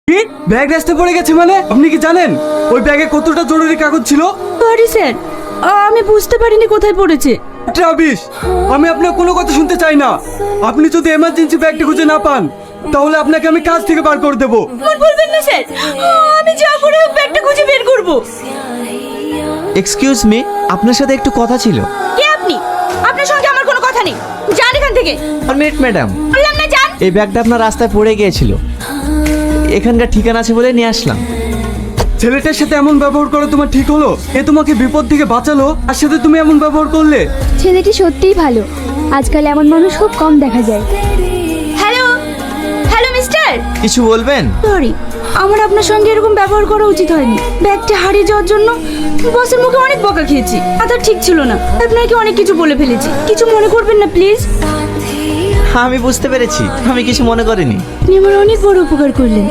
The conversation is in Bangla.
কি ব্যাগ রাস্তায় পড়ে গেছে মানে? আপনি কি জানেন ওই ব্যাগে কতটা জরুরি কাগজ ছিল? সরি স্যার, আমি বুঝতে পারিনি কোথায় পড়েছে। ট্রাভিস, আমি আপনার কোনো কথা শুনতে চাই না। আপনি যদি এমার্জেন্সি ব্যাগটা খুঁজে না পান তাহলে আপনাকে আমি কাজ থেকে বার করে দেবো। আমার বলবেন না স্যার, আমি যা করে হোক ব্যাগটা খুঁজে বের করব। এক্সকিউজ মি, আপনার সাথে একটু কথা ছিল। কে আপনি? আপনার সঙ্গে আমার কোনো কথা নেই, যান এখান থেকে। 1 মিনিট ম্যাডাম, বললাম না যান। এই ব্যাগটা আপনার রাস্তায় পড়ে গিয়েছিল, এখানকার ঠিকানা আছে বলে নিয়ে আসলাম। ছেলেটার সাথে এমন ব্যবহার করা তোমার ঠিক হলো? এ তোমাকে বিপদ থেকে বাঁচালো, আর সাথে তুমি এমন ব্যবহার করলে? ছেলেটি সত্যিই ভালো। আজকাল এমন মানুষ খুব কম দেখা যায়। হ্যালো হ্যালো মিস্টার, কিছু বলবেন? সরি, আমার আপনার সঙ্গে এরকম ব্যবহার করা উচিত হয়নি। ব্যাগটা হারিয়ে যাওয়ার জন্য বসের মুখে অনেক বকা খেয়েছি। কথা ঠিক ছিল না, আপনাকে অনেক কিছু বলে ফেলেছি, কিছু মনে করবেন না প্লিজ। আমি বুঝতে পেরেছি, আমি কিছু মনে করিনি। আপনি আমার অনেক বড় উপকার করলেন।